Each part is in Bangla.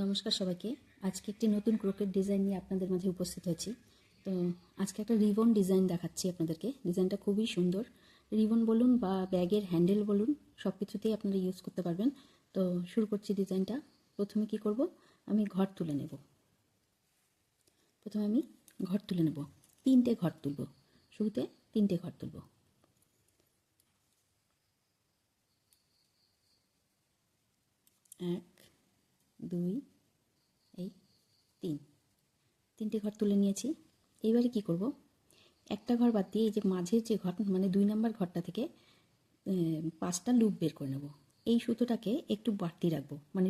নমস্কার সবাইকে। আজকে একটি নতুন ক্রোকেট ডিজাইন নিয়ে আপনাদের মাঝে উপস্থিত হয়েছি। তো আজকে একটা রিবন ডিজাইন দেখাচ্ছি আপনাদেরকে। ডিজাইনটা খুবই সুন্দর। রিবন বলুন বা ব্যাগের হ্যান্ডেল বলুন, সব কিছুতেই আপনারা ইউজ করতে পারবেন। তো শুরু করছি ডিজাইনটা। প্রথমে কি করব, আমি ঘর তুলে নেব। প্রথমে আমি ঘর তুলে নেব, 3টে ঘর তুলব। শুরুতে 3টে ঘর তুলব। 1 2 এই 3টে ঘর তুলে নিয়েছি। এইবারে কি করব, একটা ঘর বাদ দিয়ে এই যে মাঝের যে ঘর, মানে 2 নম্বর ঘরটা থেকে 5টা লুপ বের করে নেব। এই সুতোটাকে একটু বাড়তি রাখবো, মানে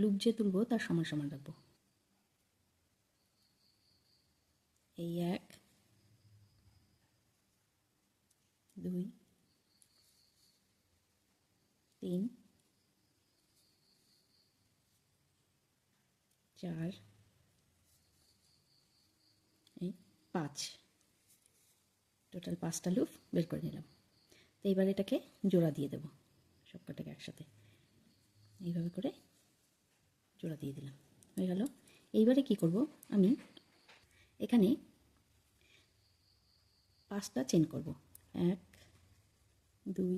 লুপ যে তুলবো তার সমান সমান রাখবো। এই 1 2 3 4 এই 5, টোটাল 5টা লুপ বের করে নিলাম। তো এইবার এটাকে জোড়া দিয়ে দেবো, সবকটাকে একসাথে এইভাবে করে জোড়া দিয়ে দিলাম। হয়ে গেল। এইবারে কি করব, আমি এখানে 5টা চেন করব। 1 2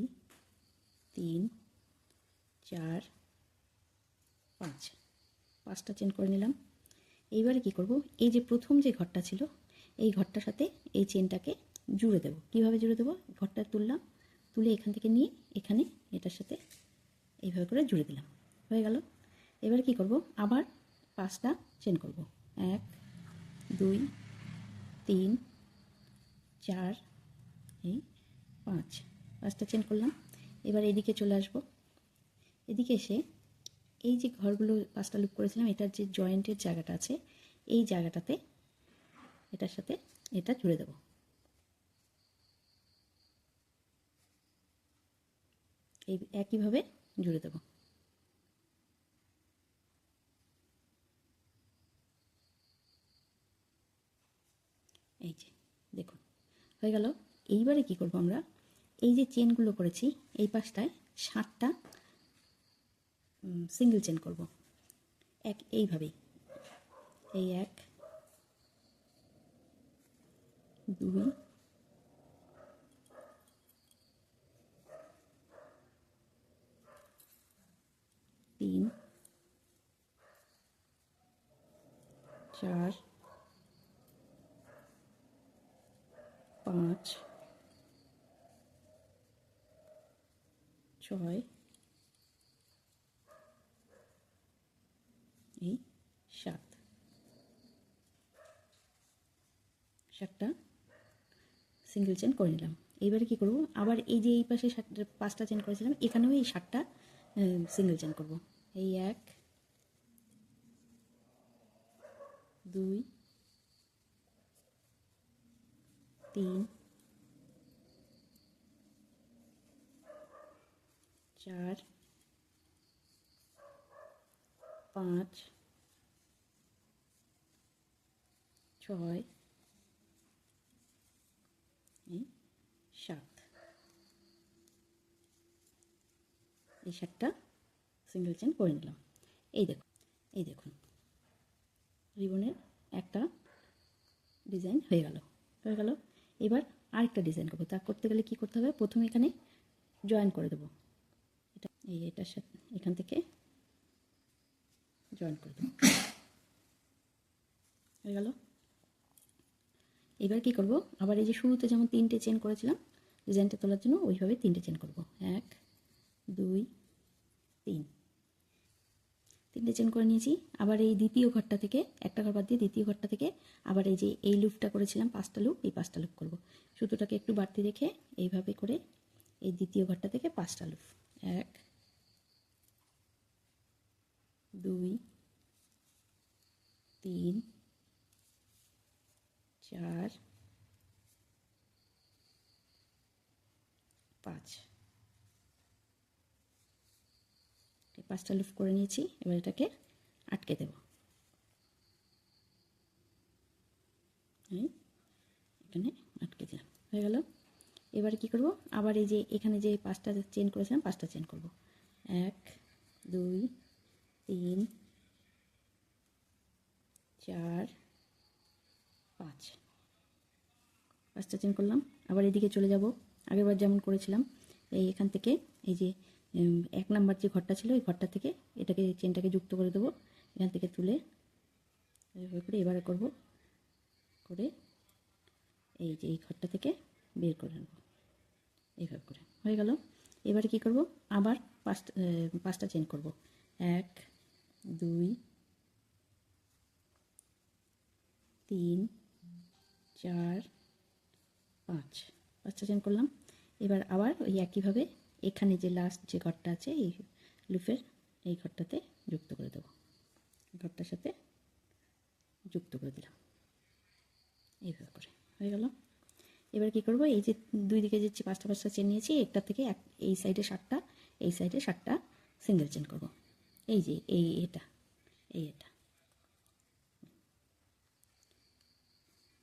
3 4 5, 5টা চেন করে নিলাম। এইবারে কি করব, এই যে প্রথম যে ঘরটা ছিল এই ঘরটার সাথে এই চেনটাকে জুড়ে দেব। কিভাবে জুড়ে দেব, ঘরটা তুললাম, তুলে এখান থেকে নিয়ে এখানে এটার সাথে এইভাবে করে জুড়ে দিলাম। হয়ে গেল। এবার কি করব, আবার 5টা চেন করব। 1 2 3 4 এই 5, 5টা চেন করলাম। এবার এদিকে চলে আসব। এদিকে এসে এই যে ঘরগুলো 5টা লুপ করেছিলাম, এটার যে জয়েন্টের জায়গাটা আছে এই জায়গাটাতে এটার সাথে এটা জুড়ে দেব। এই একইভাবে জুড়ে দেব। এই যে দেখুন হয়ে গেল। এইবারে কি করব, আমরা এই যে চেনগুলো করেছি এই পাশটায় 7টা সিঙ্গেল চেন করব। এইভাবেই এই 1 2 3 4 5 6 এই 7টা সিঙ্গেল চেন করে নিলাম। এইবারে কি করব, আবার এই যে এই পাশে 5টা চেন করেছিলাম এখানেও এই 7টা সিঙ্গেল চেন করব। এই 1 2 3 4 5 6 এই 7, এই 7টা সিঙ্গেল চেন করে নিলাম। এই দেখুন রিবনের একটা ডিজাইন হয়ে গেল। এবার আরেকটা ডিজাইন করবো। তা করতে গেলে কি করতে হবে, প্রথমে এখানে জয়েন করে দেবো। এটার সাথে এখান থেকে জয়েন করে দেবো। হয়ে গেল। এবার কি করব, আবার এই যে শুরুতে যেমন 3টে চেন করেছিলাম ডিজাইনটা তোলার জন্য, ওইভাবে 3টে চেন করব। 1 2 3, 3টে চেন করে নিয়েছি। আবার এই দ্বিতীয় ঘরটা থেকে একটা ঘর বাদ দিয়ে দ্বিতীয় ঘরটা থেকে আবার এই যে এই লুপটা করেছিলাম 5টা লুপ, এই 5টা লুপ করব। সুতোটাকে একটু বাড়তি রেখে এইভাবে করে এই দ্বিতীয় ঘরটা থেকে 5টা লুপ। 1 2 3 4 5, 5টা লুপ করে নিয়েছি। এবার এটাকে আটকে দেব। এখানে আটকে দিলাম। হয়ে গেল। এবারে কি করব, আবার এই যে এখানে যে 5টা চেন করেছিলাম 5টা চেন করব। 1 2 3 4 5, 5টা চেন করলাম। আবার এদিকে চলে যাব, আগেরবার যেমন করেছিলাম। এখান থেকে এই যে 1 নাম্বার যে ঘরটা ছিল এই ঘরটা থেকে এটাকে চেনটাকে যুক্ত করে দেবো। এখান থেকে তুলে এইভাবে করে এবারে করব, করে এই যে এই ঘরটা থেকে বের করে নেব এইভাবে করে। হয়ে গেল। এবারে কি করব, আবার 5টা চেন করব। 1 2 3 4 5, 5টা চেন করলাম। এবার আবার ওই একইভাবে এখানে যে লাস্ট যে ঘরটা আছে এই লুপের এই ঘরটাতে যুক্ত করে দেবো, ঘরটার সাথে যুক্ত করে দিলাম এইভাবে করে। হয়ে গেল। এবার কি করব, এই যে দুই দিকে যে 5টা চেন নিয়েছি একটা থেকে এই সাইডে 7টা, এই সাইডে 7টা সিঙ্গেল চেন করব। এই যে এটা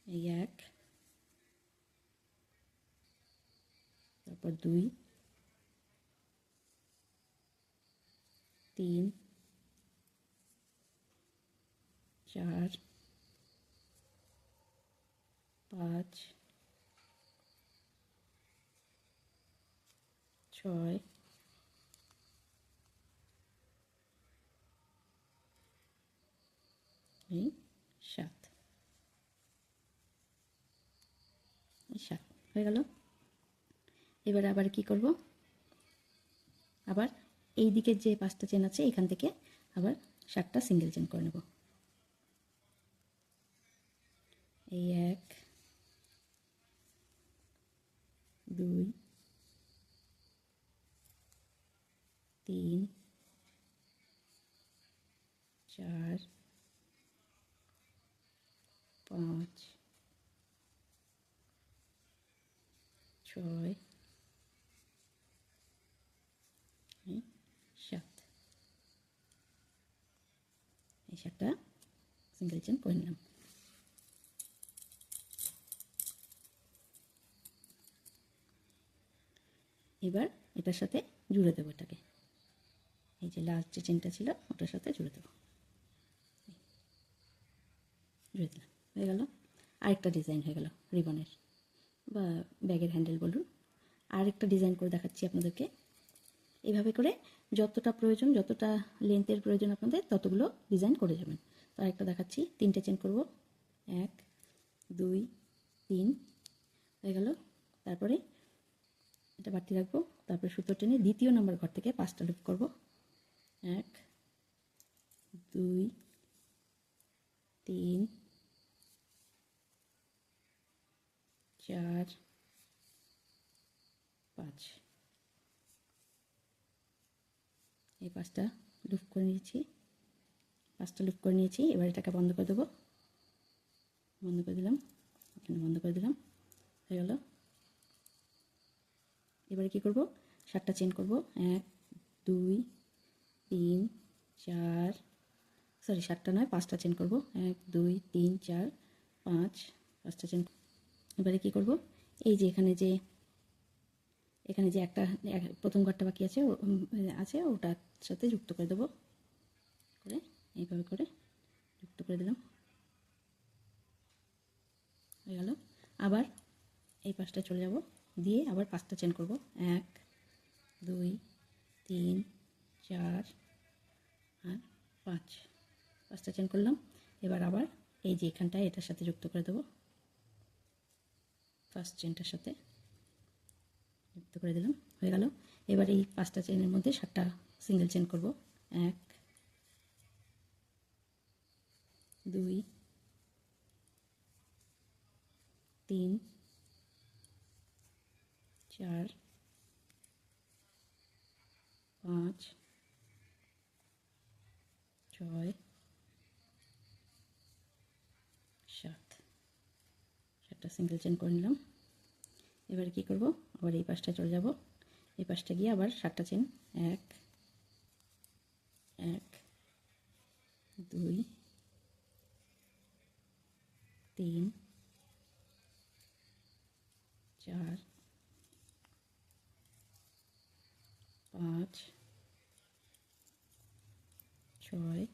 এই 1, তারপর 2 3 4 5 6 এই 7, 7 হয়ে গেল। এবার আবার কি করব, আবার এই দিকের যে 5টা চেন আছে এখান থেকে আবার 7টা সিঙ্গেল চেন করে নেব। এই 1 2 3 4 5 6 7, এই 7টা সিঙ্গেল চেন করে নিলাম। এবার এটার সাথে জুড়ে দেবো এটাকে, এই যে লাস্ট যে চেনটা ছিল ওটার সাথে জুড়ে দেবো, জুড়ে দিলাম। হয়ে গেল। আরেকটা ডিজাইন হয়ে গেল রিবনের বা ব্যাগের হ্যান্ডেল বলুন। আরেকটা ডিজাইন করে দেখাচ্ছি আপনাদেরকে। এইভাবে করে যতটা প্রয়োজন, যতটা লেন্থের প্রয়োজন আপনাদের ততগুলো ডিজাইন করে যাবেন। তো আরেকটা দেখাচ্ছি, 3টে চেন করব। 1 2 3 হয়ে গেল। তারপরে এটা বাড়তি রাখবো, তারপরে সুতো টেনে দ্বিতীয় নম্বর ঘর থেকে 5টা লুপ করব। 1 2 3 4 5, এই 5টা লুপ করে নিয়েছি, 5টা লুপ করে নিয়েছি। এবার এটাকে বন্ধ করে দেবো, বন্ধ করে দিলাম, এখানে বন্ধ করে দিলাম। হয়ে গেল। এবারে কি করব, 7টা চেন করব। 1 2 3 4, সরি 7টা নয় 5টা চেন করব। 1 2 3 4 5, 5টা চেন। এবারে কি করব, এই যে এখানে যে একটা প্রথম ঘরটা বাকি আছে ওটার সাথে যুক্ত করে দেবো, করে এইভাবে করে যুক্ত করে দিলাম। হয়ে গেল। আবার এই 5টা চলে যাব, দিয়ে আবার 5টা চেন করব। 1 2 3 4 আর 5, 5টা চেন করলাম। এবার আবার এই যে এখানটায় এটার সাথে যুক্ত করে দেবো, ফার্স্ট চেনটার সাথে যুক্ত করে দিলাম। হয়ে গেল। এবার এই 5টা চেনের মধ্যে 7টা সিঙ্গেল চেন করব। 1 2 3 4 5 6 7, 7টা সিঙ্গেল চেন করে নিলাম। এবার কি করব, আবার এই 5টা চলে যাব, এই 5টা গিয়ে আবার 7টা চেন। 1 1 2 3 4 5 6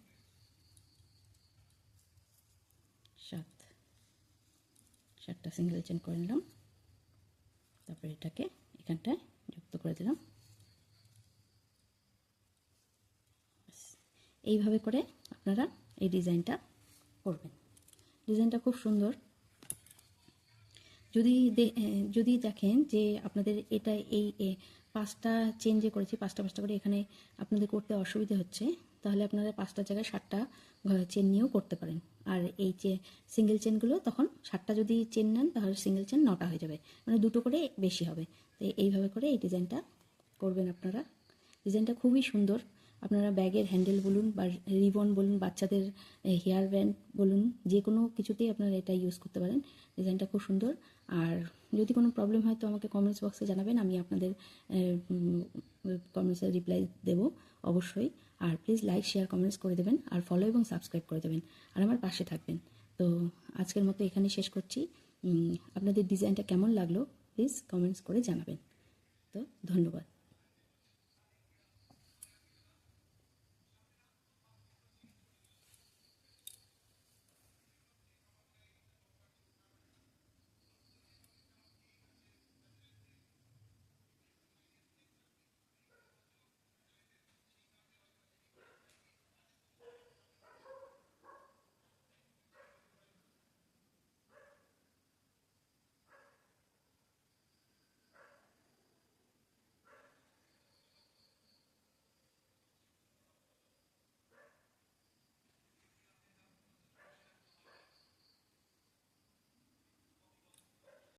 7টা সিঙ্গেল চেন করে নিলাম, তারপরে এটাকে এখানটায় যুক্ত করে দিলাম। এইভাবে করে আপনারা এই ডিজাইনটা করবেন। ডিজাইনটা খুব সুন্দর। যদি দেখেন যে আপনাদের এটা এই 5টা চেন যে করেছি, 5টা করে এখানে আপনাদের করতে অসুবিধা হচ্ছে, তাহলে আপনারা 5টার জায়গায় 7টা চেন নিয়েও করতে পারেন। আর এই যে সিঙ্গেল চেনগুলো তখন 7টা যদি চেন নেন তাহলে সিঙ্গেল চেন 9টা হয়ে যাবে, মানে 2টো করে বেশি হবে। তো এইভাবে করে এই ডিজাইনটা করবেন আপনারা। ডিজাইনটা খুবই সুন্দর। আপনারা ব্যাগের হ্যান্ডেল বলুন বা রিবন বলুন, বাচ্চাদের হেয়ার ব্যান্ড বলুন, যে কোনো কিছুতেই আপনারা এটা ইউজ করতে পারেন। ডিজাইনটা খুব সুন্দর। আর যদি কোনো প্রবলেম হয় তো আমাকে কমেন্টস বক্সে জানাবেন, আমি আপনাদের কমেন্টসের রিপ্লাই দেবো অবশ্যই। আর প্লিজ লাইক, শেয়ার, কমেন্টস করে দেবেন, আর ফলো এবং সাবস্ক্রাইব করে দেবেন, আর আমার পাশে থাকবেন। তো আজকের মতো এখানে শেষ করছি। আপনাদের ডিজাইনটা কেমন লাগলো প্লিজ কমেন্টস করে জানাবেন। তো ধন্যবাদ।